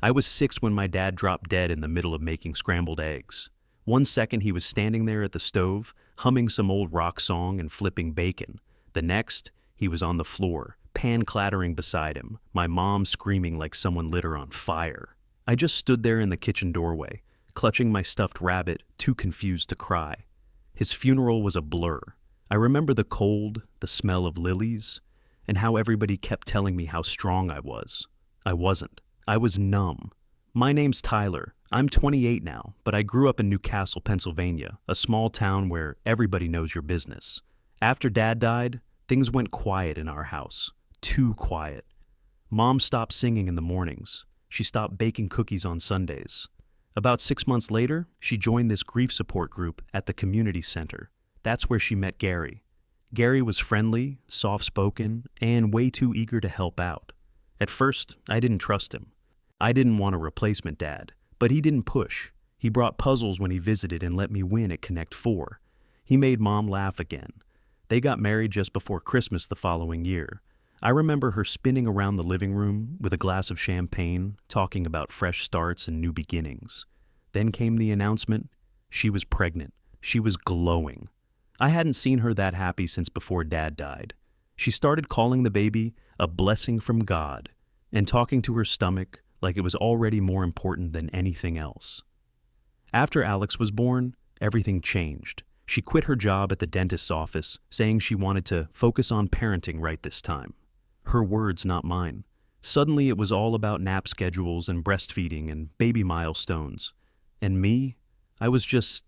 I was 6 when my dad dropped dead in the middle of making scrambled eggs. One second he was standing there at the stove, humming some old rock song and flipping bacon. The next, he was on the floor, pan clattering beside him, my mom screaming like someone lit her on fire. I just stood there in the kitchen doorway, clutching my stuffed rabbit, too confused to cry. His funeral was a blur. I remember the cold, the smell of lilies, and how everybody kept telling me how strong I was. I wasn't. I was numb. My name's Tyler. I'm 28 now, but I grew up in Newcastle, Pennsylvania, a small town where everybody knows your business. After Dad died, things went quiet in our house. Too quiet. Mom stopped singing in the mornings. She stopped baking cookies on Sundays. About 6 months later, she joined this grief support group at the community center. That's where she met Gary. Gary was friendly, soft-spoken, and way too eager to help out. At first, I didn't trust him. I didn't want a replacement dad, but he didn't push. He brought puzzles when he visited and let me win at Connect 4. He made Mom laugh again. They got married just before Christmas the following year. I remember her spinning around the living room with a glass of champagne, talking about fresh starts and new beginnings. Then came the announcement. She was pregnant. She was glowing. I hadn't seen her that happy since before Dad died. She started calling the baby a blessing from God and talking to her stomach like it was already more important than anything else. After Alex was born, everything changed. She quit her job at the dentist's office, saying she wanted to focus on parenting right this time. Her words, not mine. Suddenly it was all about nap schedules and breastfeeding and baby milestones. And me, I was just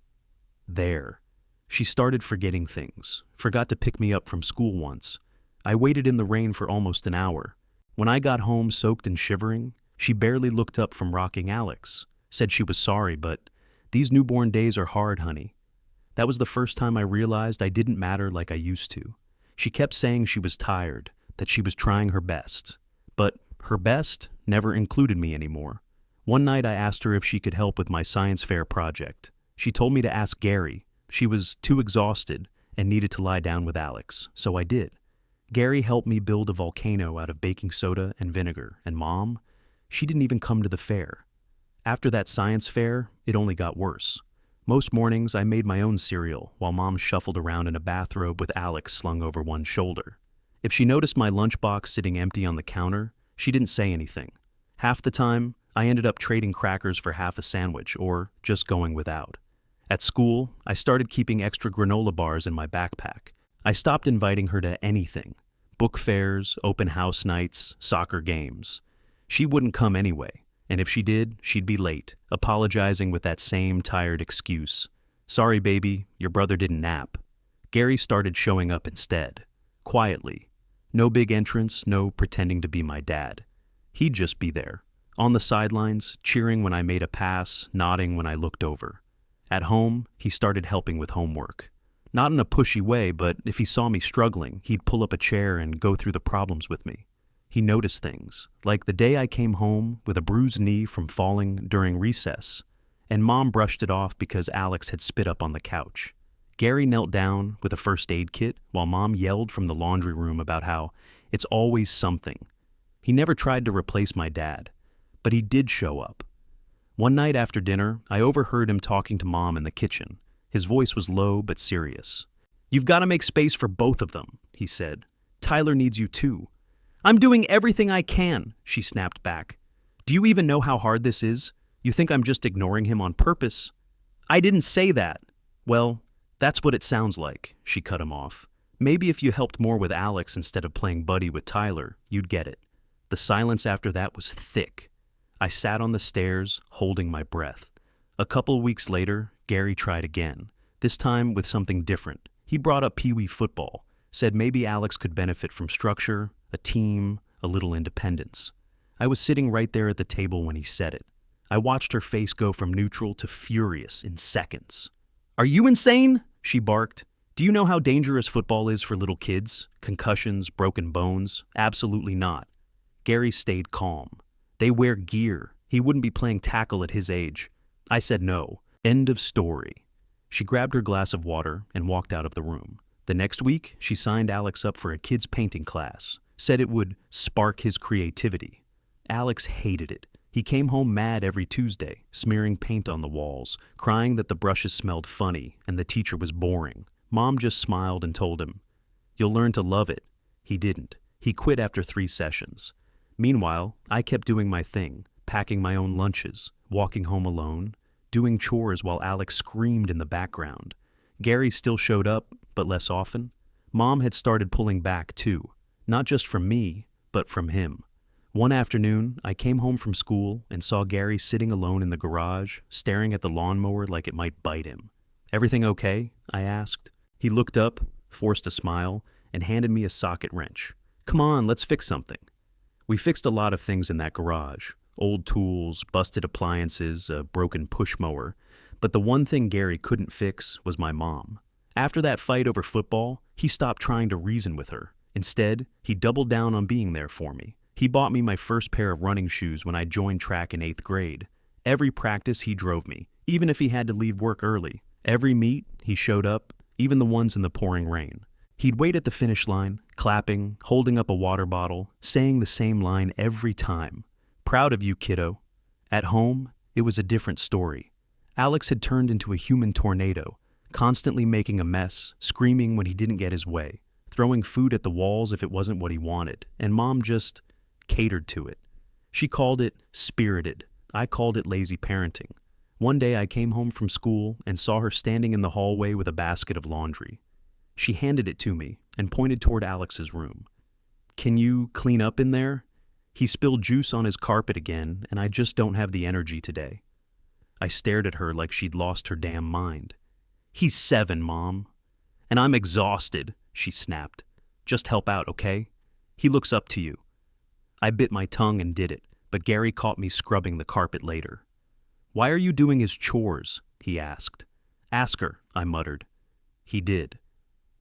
there. She started forgetting things, forgot to pick me up from school once. I waited in the rain for almost an hour. When I got home soaked and shivering, she barely looked up from rocking Alex, said she was sorry, but these newborn days are hard, honey. That was the first time I realized I didn't matter like I used to. She kept saying she was tired, that she was trying her best. But her best never included me anymore. One night I asked her if she could help with my science fair project. She told me to ask Gary. She was too exhausted and needed to lie down with Alex, so I did. Gary helped me build a volcano out of baking soda and vinegar, and Mom, she didn't even come to the fair. After that science fair, it only got worse. Most mornings I made my own cereal while Mom shuffled around in a bathrobe with Alex slung over one shoulder. If she noticed my lunchbox sitting empty on the counter, she didn't say anything. Half the time, I ended up trading crackers for half a sandwich or just going without. At school, I started keeping extra granola bars in my backpack. I stopped inviting her to anything. Book fairs, open house nights, soccer games. She wouldn't come anyway, and if she did, she'd be late, apologizing with that same tired excuse. Sorry, baby, your brother didn't nap. Gary started showing up instead, quietly. No big entrance, no pretending to be my dad. He'd just be there, on the sidelines, cheering when I made a pass, nodding when I looked over. At home, he started helping with homework. Not in a pushy way, but if he saw me struggling, he'd pull up a chair and go through the problems with me. He noticed things, like the day I came home with a bruised knee from falling during recess, and Mom brushed it off because Alex had spit up on the couch. Gary knelt down with a first aid kit while Mom yelled from the laundry room about how it's always something. He never tried to replace my dad, but he did show up. One night after dinner, I overheard him talking to Mom in the kitchen. His voice was low but serious. "You've got to make space for both of them," he said. "Tyler needs you too." "I'm doing everything I can," she snapped back. "Do you even know how hard this is? You think I'm just ignoring him on purpose?" "I didn't say that." "Well, that's what it sounds like," she cut him off. "Maybe if you helped more with Alex instead of playing buddy with Tyler, you'd get it." The silence after that was thick. I sat on the stairs, holding my breath. A couple weeks later, Gary tried again, this time with something different. He brought up Pee Wee football, said maybe Alex could benefit from structure, a team, a little independence. I was sitting right there at the table when he said it. I watched her face go from neutral to furious in seconds. "Are you insane?" she barked. "Do you know how dangerous football is for little kids? Concussions, broken bones? Absolutely not." Gary stayed calm. "They wear gear. He wouldn't be playing tackle at his age." I said no. End of story. She grabbed her glass of water and walked out of the room. The next week, she signed Alex up for a kids' painting class, said it would spark his creativity. Alex hated it. He came home mad every Tuesday, smearing paint on the walls, crying that the brushes smelled funny and the teacher was boring. Mom just smiled and told him, "You'll learn to love it." He didn't. He quit after 3 sessions. Meanwhile, I kept doing my thing, packing my own lunches, walking home alone, doing chores while Alex screamed in the background. Gary still showed up, but less often. Mom had started pulling back too, not just from me, but from him. One afternoon, I came home from school and saw Gary sitting alone in the garage, staring at the lawnmower like it might bite him. "Everything okay?" I asked. He looked up, forced a smile, and handed me a socket wrench. "Come on, let's fix something." We fixed a lot of things in that garage. Old tools, busted appliances, a broken push mower. But the one thing Gary couldn't fix was my mom. After that fight over football, he stopped trying to reason with her. Instead, he doubled down on being there for me. He bought me my first pair of running shoes when I joined track in 8th grade. Every practice he drove me, even if he had to leave work early. Every meet, he showed up, even the ones in the pouring rain. He'd wait at the finish line, clapping, holding up a water bottle, saying the same line every time. "Proud of you, kiddo." At home, it was a different story. Alex had turned into a human tornado, constantly making a mess, screaming when he didn't get his way, throwing food at the walls if it wasn't what he wanted, and Mom just catered to it. She called it spirited. I called it lazy parenting. One day I came home from school and saw her standing in the hallway with a basket of laundry. She handed it to me and pointed toward Alex's room. "Can you clean up in there? He spilled juice on his carpet again, and I just don't have the energy today." I stared at her like she'd lost her damn mind. "He's 7, Mom." "And I'm exhausted," she snapped. "Just help out, okay? He looks up to you." I bit my tongue and did it, but Gary caught me scrubbing the carpet later. "Why are you doing his chores?" he asked. "Ask her," I muttered. He did.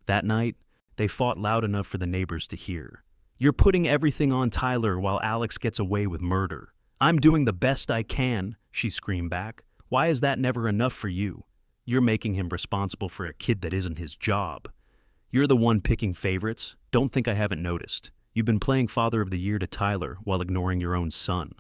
That night, they fought loud enough for the neighbors to hear. "You're putting everything on Tyler while Alex gets away with murder." "I'm doing the best I can," she screamed back. "Why is that never enough for you? You're making him responsible for a kid that isn't his job. You're the one picking favorites. Don't think I haven't noticed. You've been playing Father of the Year to Tyler while ignoring your own son."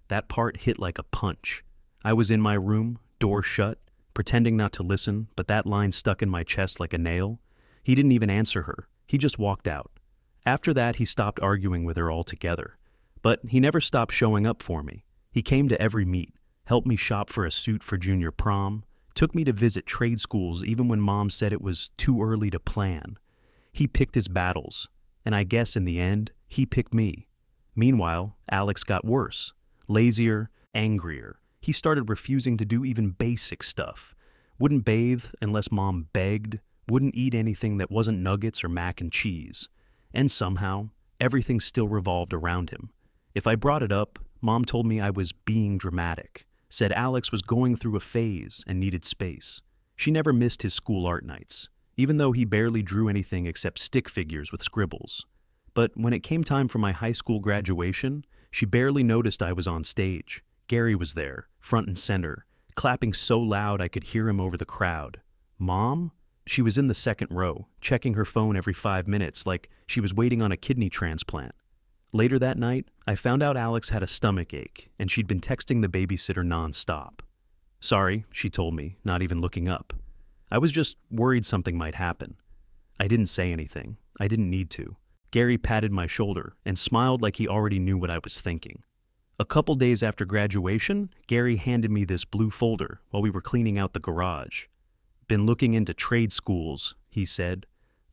That part hit like a punch. I was in my room, door shut, pretending not to listen, but that line stuck in my chest like a nail. He didn't even answer her. He just walked out. After that, he stopped arguing with her altogether. But he never stopped showing up for me. He came to every meet, helped me shop for a suit for junior prom, took me to visit trade schools even when Mom said it was too early to plan. He picked his battles, and I guess in the end, he picked me. Meanwhile, Alex got worse, lazier, angrier. He started refusing to do even basic stuff. Wouldn't bathe unless Mom begged, wouldn't eat anything that wasn't nuggets or mac and cheese. And somehow, everything still revolved around him. If I brought it up, Mom told me I was being dramatic, said Alex was going through a phase and needed space. She never missed his school art nights, even though he barely drew anything except stick figures with scribbles. But when it came time for my high school graduation, she barely noticed I was on stage. Gary was there, front and center, clapping so loud I could hear him over the crowd. Mom? She was in the second row, checking her phone every 5 minutes like she was waiting on a kidney transplant. Later that night, I found out Alex had a stomach ache, and she'd been texting the babysitter nonstop. "Sorry," she told me, not even looking up. I was just worried something might happen. I didn't say anything. I didn't need to. Gary patted my shoulder and smiled like he already knew what I was thinking. A couple days after graduation, Gary handed me this blue folder while we were cleaning out the garage. "Been looking into trade schools," he said.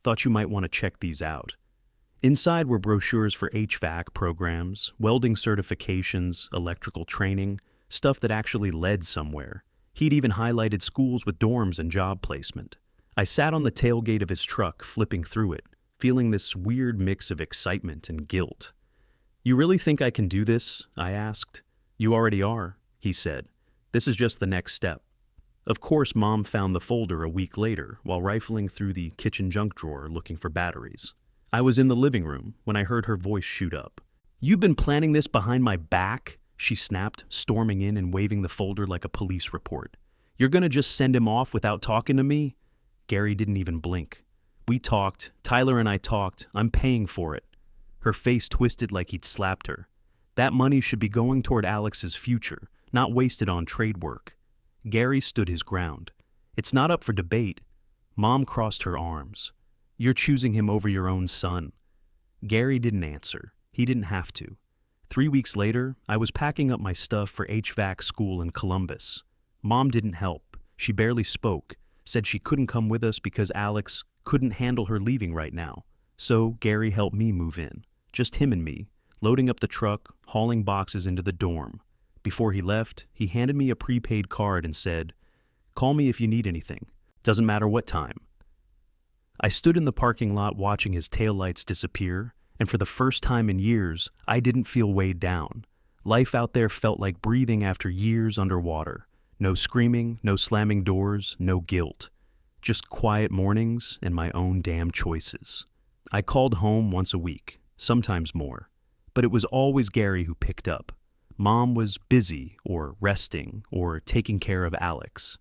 "Thought you might want to check these out." Inside were brochures for HVAC programs, welding certifications, electrical training, stuff that actually led somewhere. He'd even highlighted schools with dorms and job placement. I sat on the tailgate of his truck, flipping through it, feeling this weird mix of excitement and guilt. "You really think I can do this?" I asked. "You already are," he said. "This is just the next step." Of course, Mom found the folder a week later while rifling through the kitchen junk drawer looking for batteries. I was in the living room when I heard her voice shoot up. "You've been planning this behind my back?" she snapped, storming in and waving the folder like a police report. "You're gonna just send him off without talking to me?" Gary didn't even blink. "We talked. Tyler and I talked. I'm paying for it." Her face twisted like he'd slapped her. That money should be going toward Alex's future, not wasted on trade work. Gary stood his ground. It's not up for debate. Mom crossed her arms. You're choosing him over your own son. Gary didn't answer. He didn't have to. 3 weeks later, I was packing up my stuff for HVAC school in Columbus. Mom didn't help. She barely spoke, said she couldn't come with us because Alex couldn't handle her leaving right now. So Gary helped me move in. Just him and me, loading up the truck, hauling boxes into the dorm. Before he left, he handed me a prepaid card and said, "Call me if you need anything. Doesn't matter what time." I stood in the parking lot watching his taillights disappear, and for the first time in years, I didn't feel weighed down. Life out there felt like breathing after years underwater. No screaming, no slamming doors, no guilt. Just quiet mornings and my own damn choices. I called home once a week, sometimes more. But it was always Gary who picked up. Mom was busy, or resting, or taking care of Alex.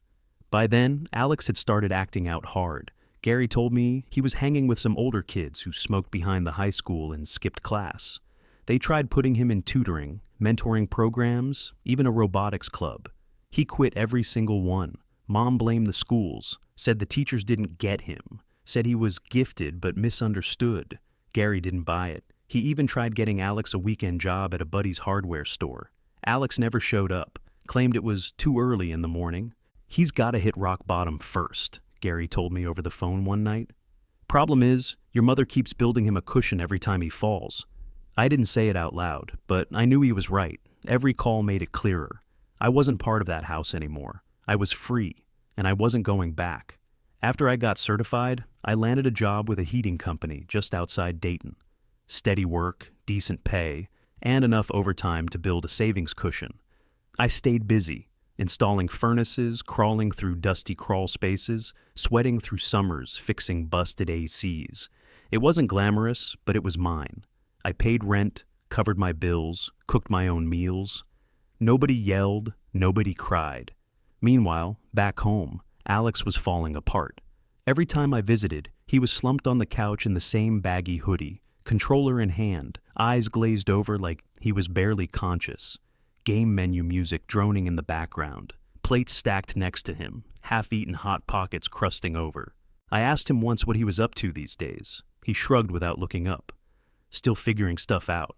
By then, Alex had started acting out hard. Gary told me he was hanging with some older kids who smoked behind the high school and skipped class. They tried putting him in tutoring, mentoring programs, even a robotics club. He quit every single one. Mom blamed the schools, said the teachers didn't get him, said he was gifted but misunderstood. Gary didn't buy it. He even tried getting Alex a weekend job at a buddy's hardware store. Alex never showed up, claimed it was too early in the morning. He's got to hit rock bottom first, Gary told me over the phone one night. Problem is, your mother keeps building him a cushion every time he falls. I didn't say it out loud, but I knew he was right. Every call made it clearer. I wasn't part of that house anymore. I was free, and I wasn't going back. After I got certified, I landed a job with a heating company just outside Dayton. Steady work, decent pay, and enough overtime to build a savings cushion. I stayed busy, installing furnaces, crawling through dusty crawl spaces, sweating through summers fixing busted ACs. It wasn't glamorous, but it was mine. I paid rent, covered my bills, cooked my own meals. Nobody yelled, nobody cried. Meanwhile, back home, Alex was falling apart. Every time I visited, he was slumped on the couch in the same baggy hoodie, controller in hand, eyes glazed over like he was barely conscious. Game menu music droning in the background, plates stacked next to him, half-eaten Hot Pockets crusting over. I asked him once what he was up to these days. He shrugged without looking up. Still figuring stuff out.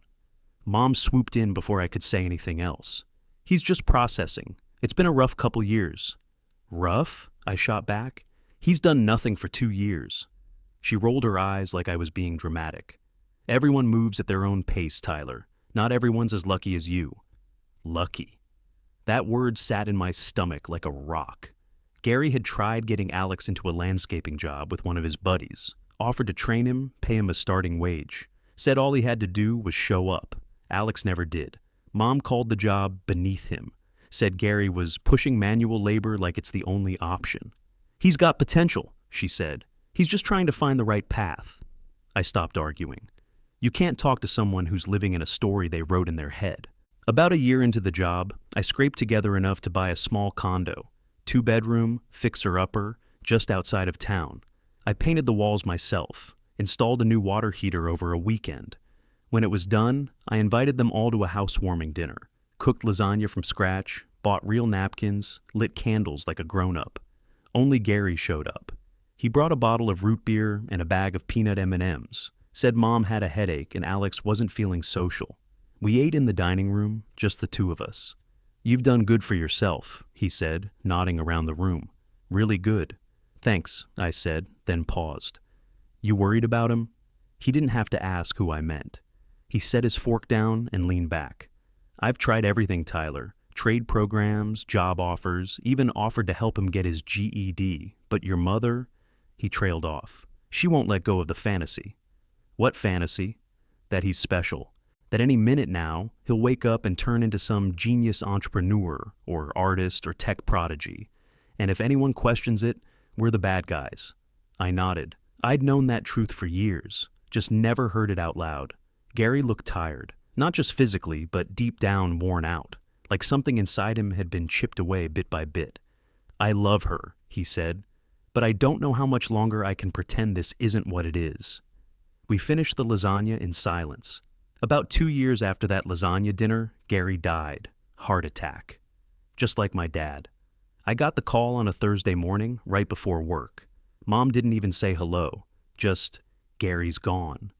Mom swooped in before I could say anything else. He's just processing. It's been a rough couple years. Rough? I shot back. He's done nothing for 2 years. She rolled her eyes like I was being dramatic. Everyone moves at their own pace, Tyler. Not everyone's as lucky as you. Lucky. That word sat in my stomach like a rock. Gary had tried getting Alex into a landscaping job with one of his buddies, offered to train him, pay him a starting wage, said all he had to do was show up. Alex never did. Mom called the job beneath him, said Gary was pushing manual labor like it's the only option. He's got potential, she said. He's just trying to find the right path. I stopped arguing. You can't talk to someone who's living in a story they wrote in their head. About a year into the job, I scraped together enough to buy a small condo, 2-bedroom, fixer-upper, just outside of town. I painted the walls myself, installed a new water heater over a weekend. When it was done, I invited them all to a housewarming dinner, cooked lasagna from scratch, bought real napkins, lit candles like a grown-up. Only Gary showed up. He brought a bottle of root beer and a bag of peanut M&Ms. Said Mom had a headache and Alex wasn't feeling social. We ate in the dining room, just the two of us. You've done good for yourself, he said, nodding around the room. Really good. Thanks, I said, then paused. You worried about him? He didn't have to ask who I meant. He set his fork down and leaned back. I've tried everything, Tyler. Trade programs, job offers, even offered to help him get his GED. But your mother? He trailed off. She won't let go of the fantasy. What fantasy? That he's special. That any minute now, he'll wake up and turn into some genius entrepreneur or artist or tech prodigy. And if anyone questions it, we're the bad guys. I nodded. I'd known that truth for years, just never heard it out loud. Gary looked tired, not just physically, but deep down worn out, like something inside him had been chipped away bit by bit. I love her, he said, but I don't know how much longer I can pretend this isn't what it is. We finished the lasagna in silence. About 2 years after that lasagna dinner, Gary died. Heart attack. Just like my dad. I got the call on a Thursday morning, right before work. Mom didn't even say hello. Just, Gary's gone.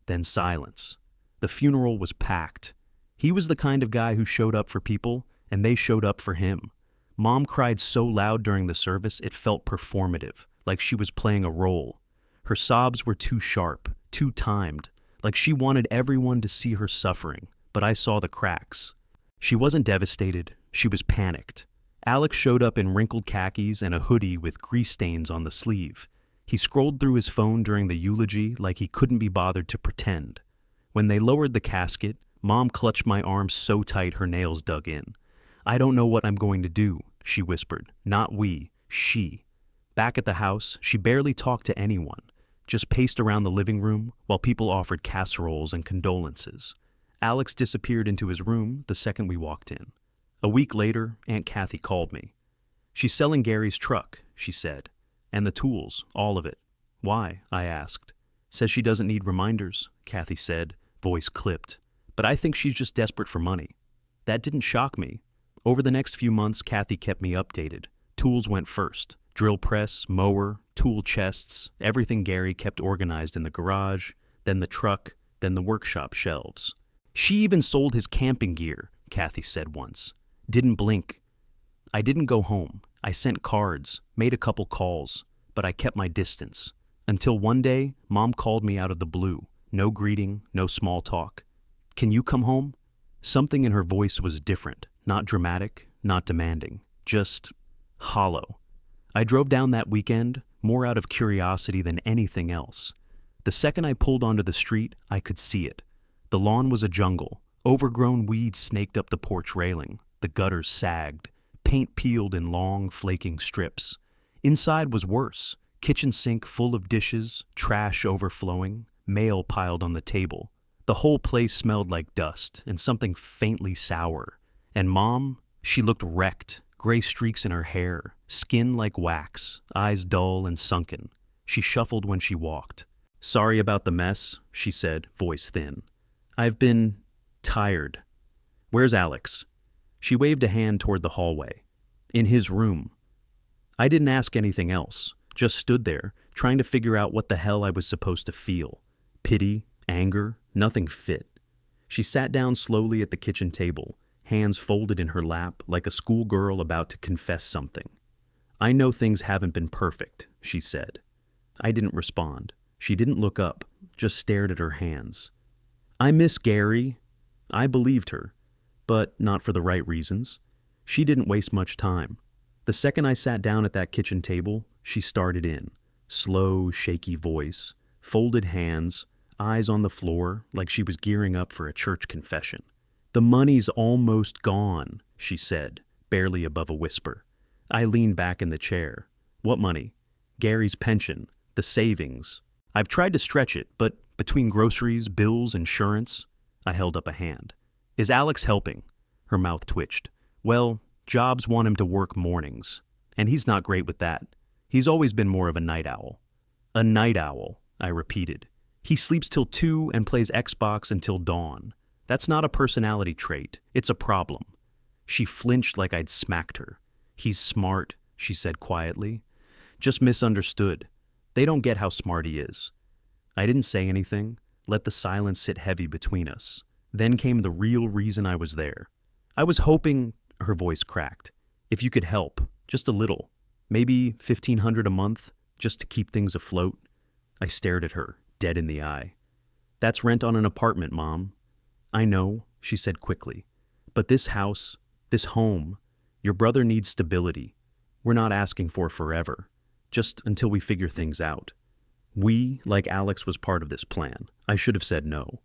Then silence. The funeral was packed. He was the kind of guy who showed up for people, and they showed up for him. Mom cried so loud during the service it felt performative, like she was playing a role. Her sobs were too sharp, too timed, like she wanted everyone to see her suffering, but I saw the cracks. She wasn't devastated, she was panicked. Alex showed up in wrinkled khakis and a hoodie with grease stains on the sleeve. He scrolled through his phone during the eulogy like he couldn't be bothered to pretend. When they lowered the casket, Mom clutched my arm so tight her nails dug in. "I don't know what I'm going to do," she whispered. "Not we, she." Back at the house, she barely talked to anyone, just paced around the living room while people offered casseroles and condolences. Alex disappeared into his room the second we walked in. A week later, Aunt Kathy called me. "She's selling Gary's truck," she said. "And the tools, all of it." "Why?" I asked. "Says she doesn't need reminders," Kathy said, voice clipped. "But I think she's just desperate for money." That didn't shock me. Over the next few months, Kathy kept me updated. Tools went first. Drill press, mower, tool chests, everything Gary kept organized in the garage, then the truck, then the workshop shelves. "She even sold his camping gear," Kathy said once. Didn't blink. I didn't go home. I sent cards, made a couple calls, but I kept my distance. Until one day, Mom called me out of the blue. No greeting, no small talk. "Can you come home?" Something in her voice was different, not dramatic, not demanding, just hollow. I drove down that weekend, more out of curiosity than anything else. The second I pulled onto the street, I could see it. The lawn was a jungle. Overgrown weeds snaked up the porch railing. The gutters sagged. Paint peeled in long, flaking strips. Inside was worse. Kitchen sink full of dishes, trash overflowing, mail piled on the table. The whole place smelled like dust and something faintly sour. And Mom, she looked wrecked, gray streaks in her hair, skin like wax, eyes dull and sunken. She shuffled when she walked. "Sorry about the mess," she said, voice thin. "I've been tired." "Where's Alex?" She waved a hand toward the hallway. "In his room." I didn't ask anything else, just stood there, trying to figure out what the hell I was supposed to feel. Pity, anger, nothing fit. She sat down slowly at the kitchen table, hands folded in her lap like a schoolgirl about to confess something. "I know things haven't been perfect," she said. I didn't respond. She didn't look up, just stared at her hands. "I miss Gary." I believed her, but not for the right reasons. She didn't waste much time. The second I sat down at that kitchen table, she started in. Slow, shaky voice, folded hands, eyes on the floor like she was gearing up for a church confession. "The money's almost gone," she said, barely above a whisper. I leaned back in the chair. "What money?" "Gary's pension, the savings. I've tried to stretch it, but between groceries, bills, insurance." I held up a hand. "Is Alex helping?" Her mouth twitched. "Well, jobs want him to work mornings, and he's not great with that. He's always been more of a night owl." "A night owl," I repeated. "He sleeps till 2 and plays Xbox until dawn. That's not a personality trait. It's a problem." She flinched like I'd smacked her. "He's smart," she said quietly. "Just misunderstood. They don't get how smart he is." I didn't say anything, let the silence sit heavy between us. Then came the real reason I was there. "I was hoping," her voice cracked, "if you could help, just a little. Maybe $1,500 a month, just to keep things afloat." I stared at her, dead in the eye. "That's rent on an apartment, Mom." "I know," she said quickly. "But this house, this home, your brother needs stability. We're not asking for forever, just until we figure things out." We, like Alex, was part of this plan. I should have said no.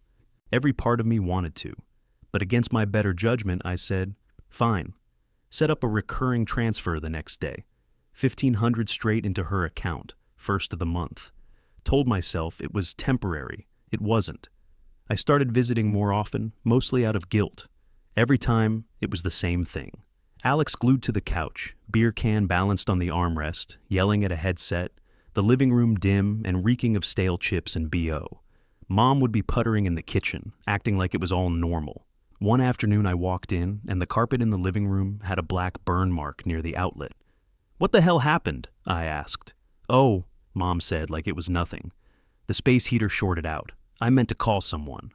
Every part of me wanted to. But against my better judgment, I said, "Fine." Set up a recurring transfer the next day. $1,500 straight into her account, first of the month. Told myself it was temporary. It wasn't. I started visiting more often, mostly out of guilt. Every time, it was the same thing. Alex glued to the couch, beer can balanced on the armrest, yelling at a headset, the living room dim and reeking of stale chips and BO. Mom would be puttering in the kitchen, acting like it was all normal. One afternoon I walked in, and the carpet in the living room had a black burn mark near the outlet. "What the hell happened?" I asked. "Oh," Mom said like it was nothing. "The space heater shorted out. I meant to call someone."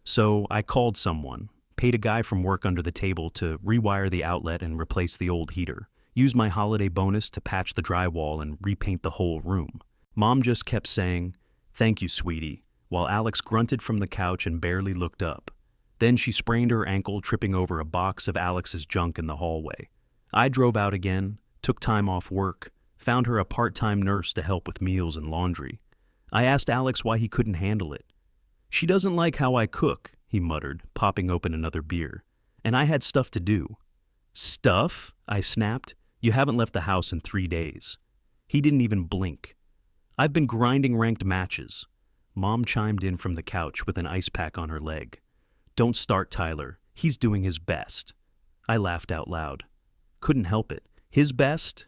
So I called someone, paid a guy from work under the table to rewire the outlet and replace the old heater, used my holiday bonus to patch the drywall and repaint the whole room. Mom just kept saying, "Thank you, sweetie," while Alex grunted from the couch and barely looked up. Then she sprained her ankle tripping over a box of Alex's junk in the hallway. I drove out again, took time off work, found her a part-time nurse to help with meals and laundry. I asked Alex why he couldn't handle it. "She doesn't like how I cook," he muttered, popping open another beer. "And I had stuff to do." "Stuff?" I snapped. "You haven't left the house in 3 days." He didn't even blink. "I've been grinding ranked matches." Mom chimed in from the couch with an ice pack on her leg. "Don't start, Tyler. He's doing his best." I laughed out loud. Couldn't help it. His best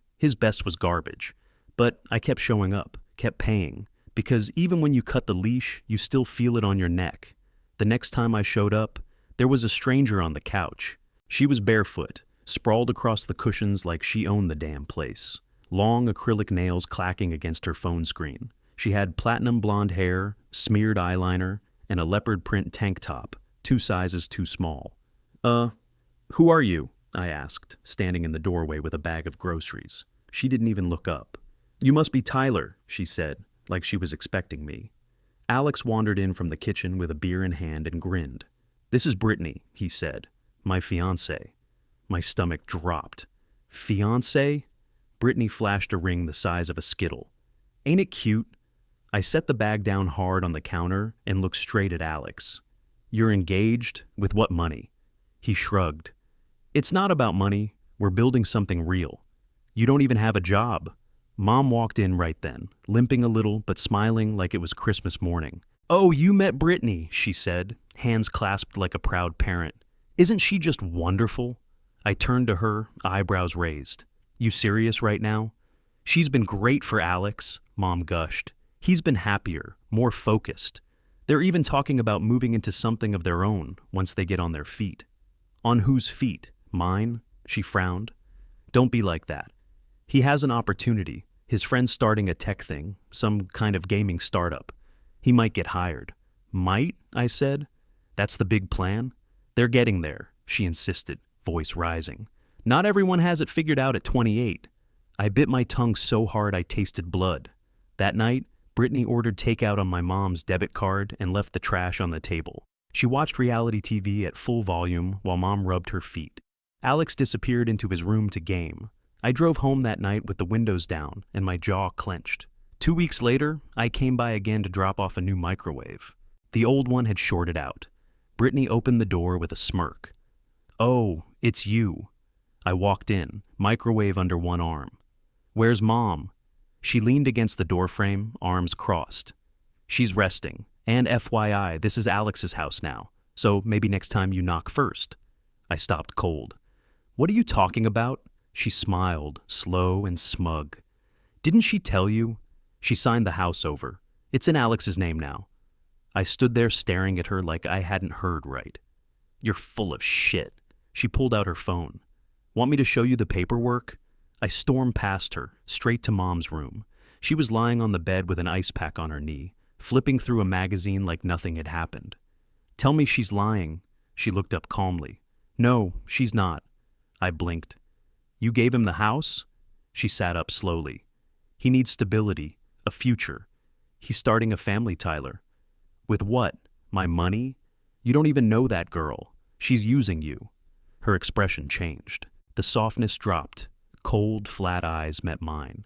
was garbage. But I kept showing up, kept paying, because even when you cut the leash, you still feel it on your neck. The next time I showed up, there was a stranger on the couch. She was barefoot, sprawled across the cushions like she owned the damn place. Long acrylic nails clacking against her phone screen. She had platinum blonde hair, smeared eyeliner, and a leopard print tank top, 2 sizes too small. Who are you?" I asked, standing in the doorway with a bag of groceries. She didn't even look up. "You must be Tyler," she said, like she was expecting me. Alex wandered in from the kitchen with a beer in hand and grinned. "This is Brittany," he said. "My fiancée." My stomach dropped. "Fiancée?" Brittany flashed a ring the size of a Skittle. "Ain't it cute?" I set the bag down hard on the counter and looked straight at Alex. "You're engaged? With what money?" He shrugged. "It's not about money. We're building something real." "You don't even have a job." Mom walked in right then, limping a little but smiling like it was Christmas morning. "Oh, you met Brittany," she said, hands clasped like a proud parent. "Isn't she just wonderful?" I turned to her, eyebrows raised. "You serious right now?" "She's been great for Alex," Mom gushed. "He's been happier, more focused. They're even talking about moving into something of their own once they get on their feet." "On whose feet? Mine?" She frowned. "Don't be like that. He has an opportunity. His friend's starting a tech thing, some kind of gaming startup. He might get hired." "Might?" I said. "That's the big plan?" "They're getting there," she insisted, voice rising. "Not everyone has it figured out at 28. I bit my tongue so hard I tasted blood. That night, Brittany ordered takeout on my mom's debit card and left the trash on the table. She watched reality TV at full volume while Mom rubbed her feet. Alex disappeared into his room to game. I drove home that night with the windows down and my jaw clenched. 2 weeks later, I came by again to drop off a new microwave. The old one had shorted out. Brittany opened the door with a smirk. "Oh, it's you." I walked in, microwave under one arm. "Where's Mom?" She leaned against the doorframe, arms crossed. "She's resting. And FYI, this is Alex's house now, so maybe next time you knock first." I stopped cold. "What are you talking about?" She smiled, slow and smug. "Didn't she tell you?" She signed the house over. "It's in Alex's name now." I stood there staring at her like I hadn't heard right. "You're full of shit." She pulled out her phone. "Want me to show you the paperwork?" I stormed past her, straight to Mom's room. She was lying on the bed with an ice pack on her knee, flipping through a magazine like nothing had happened. "Tell me she's lying." She looked up calmly. "No, she's not." I blinked. "You gave him the house?" She sat up slowly. "He needs stability, a future. He's starting a family, Tyler." "With what? My money?" "You don't even know that girl. She's using you." Her expression changed. The softness dropped. Cold, flat eyes met mine.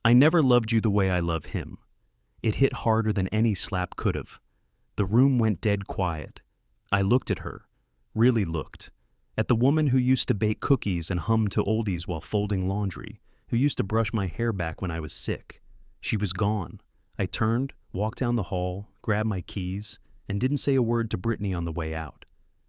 "I never loved you the way I love him." It hit harder than any slap could have. The room went dead quiet. I looked at her, really looked. At the woman who used to bake cookies and hum to oldies while folding laundry, who used to brush my hair back when I was sick. She was gone. I turned, walked down the hall, grabbed my keys, and didn't say a word to Brittany on the way out.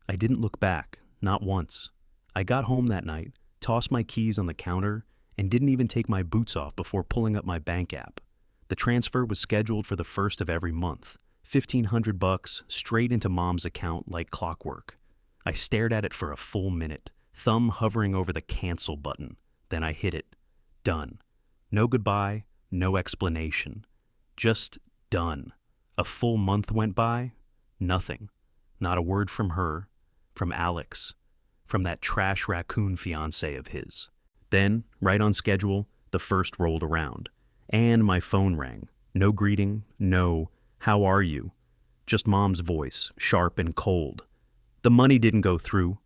I didn't look back, not once. I got home that night, tossed my keys on the counter, and didn't even take my boots off before pulling up my bank app. The transfer was scheduled for the 1st of every month. $1,500 straight into Mom's account like clockwork. I stared at it for a full minute, thumb hovering over the cancel button. Then I hit it. Done. No goodbye, no explanation. Just done. A full month went by. Nothing. Not a word from her, from Alex, from that trash raccoon fiancé of his. Then, right on schedule, the first rolled around. And my phone rang. No greeting, no, "How are you?" Just Mom's voice, sharp and cold. "The money didn't go through."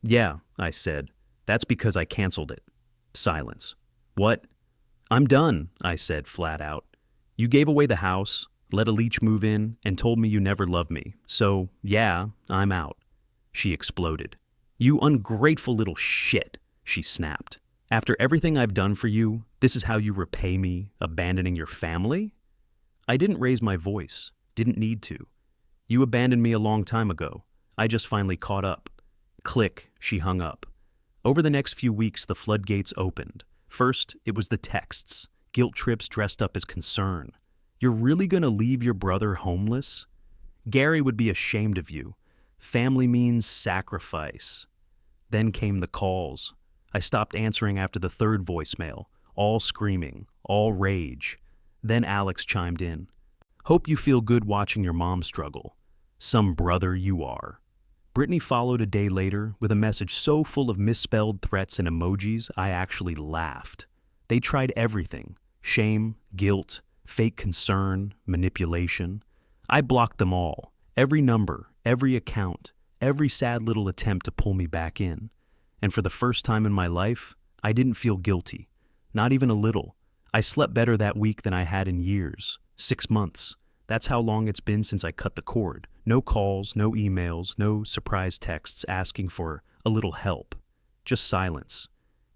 "Yeah," I said. "That's because I canceled it." Silence. "What?" "I'm done," I said flat out. "You gave away the house, let a leech move in, and told me you never loved me. So, yeah, I'm out." She exploded. "You ungrateful little shit," she snapped. "After everything I've done for you, this is how you repay me, abandoning your family?" I didn't raise my voice. Didn't need to. "You abandoned me a long time ago. I just finally caught up." Click, she hung up. Over the next few weeks, the floodgates opened. First, it was the texts, guilt trips dressed up as concern. "You're really gonna leave your brother homeless? Gary would be ashamed of you. Family means sacrifice." Then came the calls. I stopped answering after the third voicemail, all screaming, all rage. Then Alex chimed in. "Hope you feel good watching your mom struggle. Some brother you are." Brittany followed a day later with a message so full of misspelled threats and emojis I actually laughed. They tried everything: shame, guilt, fake concern, manipulation. I blocked them all. Every number, every account, every sad little attempt to pull me back in. And for the first time in my life, I didn't feel guilty. Not even a little. I slept better that week than I had in years. 6 months. That's how long it's been since I cut the cord. No calls, no emails, no surprise texts asking for a little help. Just silence.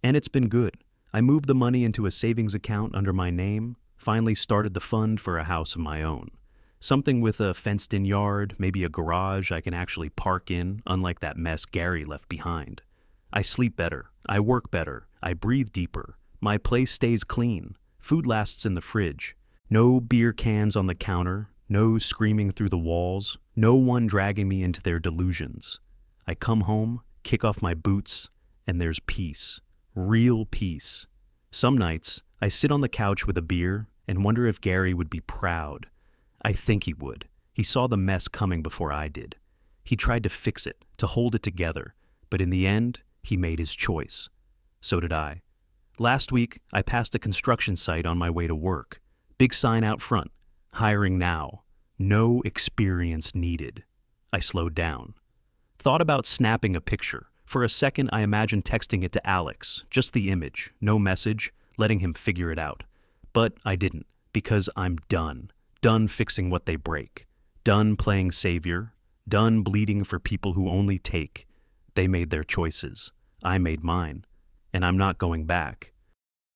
And it's been good. I moved the money into a savings account under my name, finally started the fund for a house of my own. Something with a fenced-in yard, maybe a garage I can actually park in, unlike that mess Gary left behind. I sleep better. I work better. I breathe deeper. My place stays clean. Food lasts in the fridge. No beer cans on the counter. No screaming through the walls. No one dragging me into their delusions. I come home, kick off my boots, and there's peace. Real peace. Some nights, I sit on the couch with a beer and wonder if Gary would be proud. I think he would. He saw the mess coming before I did. He tried to fix it, to hold it together, but in the end, he made his choice. So did I. Last week, I passed a construction site on my way to work. Big sign out front. Hiring now. No experience needed. I slowed down. Thought about snapping a picture. For a second, I imagined texting it to Alex, just the image, no message, letting him figure it out. But I didn't, because I'm done. Done fixing what they break. Done playing savior. Done bleeding for people who only take. They made their choices. I made mine. And I'm not going back.